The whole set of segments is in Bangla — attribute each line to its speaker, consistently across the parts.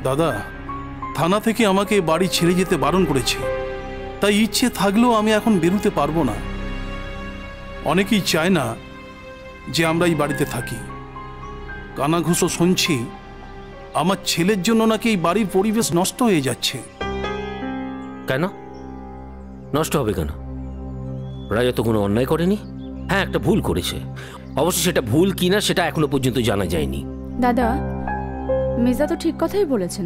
Speaker 1: দাদা, থানা থেকে আমাকে বাড়ি ছেড়ে যেতে বারণ করেছে, তাই ইচ্ছে থাকলেও আমি এখন বেরোতে পারবো না। অনেকেই চায় না যে আমরা এই বাড়িতে থাকি। কানাঘুষো শুনছি আমার ছেলের জন্য নাকি এই বাড়ির পরিবেশ নষ্ট হয়ে যাচ্ছে।
Speaker 2: কেন নষ্ট হবে কেন? রাজা তো কোনো অন্যায় করেনি। হ্যাঁ, একটা ভুল করেছে, অবশ্য সেটা ভুল কিনা সেটা এখনো পর্যন্ত জানা যায়নি।
Speaker 3: দাদা, মির্জা তো ঠিক কথাই বলেছেন।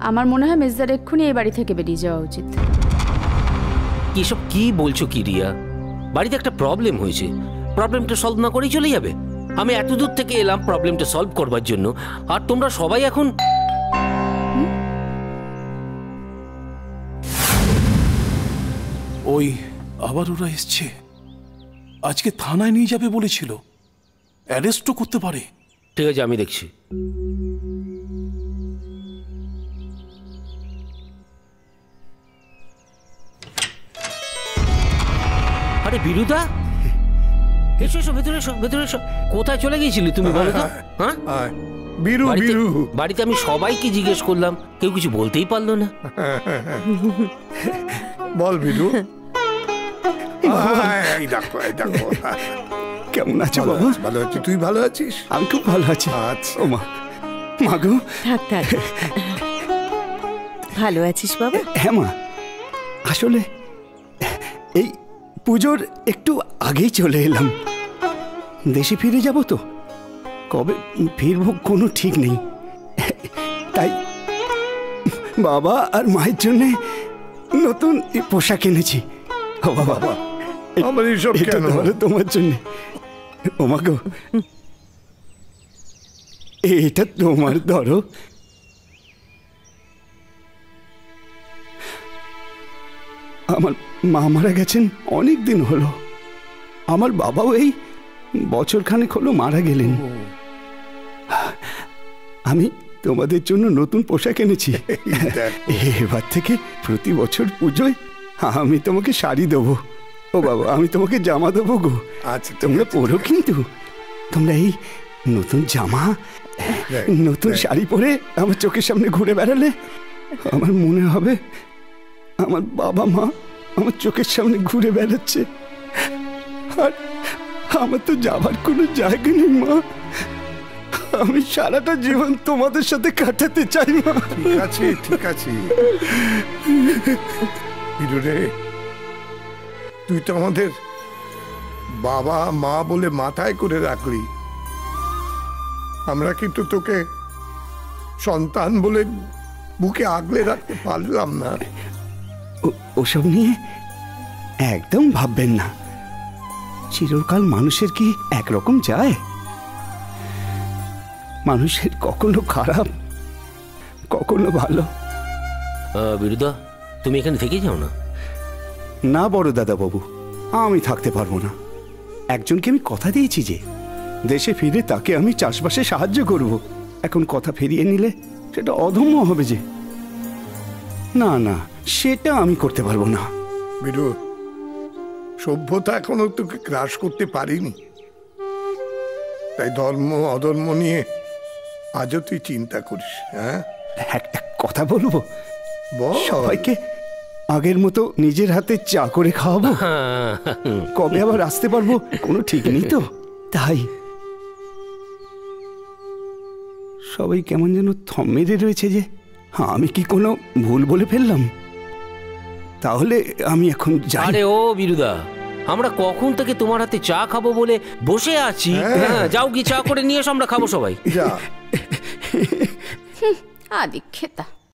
Speaker 3: আমার মনে হয় মির্জার এক্ষুনি এই বাড়ি থেকে বেরিয়ে যাওয়া উচিত।
Speaker 2: এসব কি বলছো কি রিয়া? বাড়িতে একটা প্রবলেম হয়েছে, প্রবলেমটা সলভ না করেই চলে যাবে? আমি এত দূর থেকে এলাম প্রবলেমটা সলভ করবার জন্য, আর তোমরা সবাই এখন
Speaker 1: ওই আবার ওরা এসছে। আজকে থানায় নিয়ে যাবে বলেছিল, অ্যারেস্টও করতে পারে।
Speaker 2: ঠিক আছে, আমি দেখছি। আরে বিরুদা, এসো এসো, ভেতরে এসো, ভেতরে এসো। কোথায় চলে গিয়েছিলি তুমি বলো তো? হ্যাঁ, বাড়িতে আমি সবাইকে জিজ্ঞেস করলাম, কেউ কিছু বলতেই পারলো না।
Speaker 4: বল বিরু, কেমন আছো বাবা? ভালো আছি, তুই ভালো আছিস?
Speaker 5: আমি খুব ভালো আছি।
Speaker 4: আচ্ছা।
Speaker 5: ও মা, মাগো।
Speaker 6: থাক থাক, ভালো আছিস বাবা?
Speaker 5: হ্যাঁ মা, আসলে এই পুজোর একটু আগেই চলে এলাম। দেশে ফিরে যাব তো, কবে ফিরবো কোনো ঠিক নেই। তাই বাবা আর মায়ের জন্য নতুন পোশাক এনেছি। ও বাবা,
Speaker 4: আমার এইসব কেন?
Speaker 5: তোমার জন্য। ও মা গো, এটা তোমার ধরো। আমার মা মারা গেছেন অনেক দিন হলো। আমার বাবাও এই বছরখানেক হলো মারা গেলেন। আমি তোমাদের জন্য নতুন পোশাক এনেছি। এবার থেকে প্রতি বছর পুজোয় আমি তোমাকে শাড়ি দেবো। ও বাবা, আমি তোমাকে জামা দেবো গো।
Speaker 4: আচ্ছা,
Speaker 5: তোমরা পরো, কিন্তু তোমরা এই নতুন জামা নতুন শাড়ি পরে আমার চোখের সামনে ঘুরে বেড়ালে আমার মনে হবে আমার বাবা মা আমার চোখের সামনে ঘুরে বেড়াচ্ছে। আর আমার তো যাবার কোনো জায়গা নেই মা। আমি সারাটা জীবন তোমাদের সাথে কাটাতে চাই মা।
Speaker 4: ঠিক আছে, ঠিক আছে বিরু রে, তুই তো আমাদের বাবা মা বলে মাথায় করে রাখলি। আমরা কিন্তু তোকে সন্তান বলে বুকে আগলে রাখতে পারলাম না।
Speaker 5: ওসব নিয়ে একদম ভাববেন না। চিরকাল মানুষের কি একরকম যায়? মানুষের কখনো খারাপ, কখনো ভালো।
Speaker 2: বিরুদা, তুমি এখানে থেকে যাও না।
Speaker 5: না বড় দাদা বাবু, আমি থাকতে পারবো না। একজনকে আমি কথা দিয়েছি যে দেশে ফিরে তাকে আমি চাষবাসে সাহায্য করব। এখন কথা ফিরিয়ে নিলে সেটা অধম্য হবে যে। না না, সেটা আমি করতে পারবো না।
Speaker 4: বিরু, সভ্যতা এখনো তোকে গ্রাস করতে পারিনি, তাই ধর্ম অধর্ম নিয়ে আজও তুই চিন্তা করিস। হ্যাঁ,
Speaker 5: একটা কথা বলবো?
Speaker 4: বল।
Speaker 5: সবাইকে আগের মতো নিজের হাতে চা করে খাওয়াবো। কবে আবার আসতে পারবো কোনো ঠিক নেই তো। তাই সবাই কেমন যেন থম মেরে রয়েছে যে। আমি কি কোনো ভুল বলে ফেললাম? তাহলে আমি এখন যাই।
Speaker 2: আরে ও বিরুদা, আমরা কখন থেকে তোমার হাতে চা খাবো বলে বসে আছি। যাও কি চা করে নিয়ে এসো, আমরা খাবো সবাই।
Speaker 4: যা।
Speaker 3: আদি খেতা।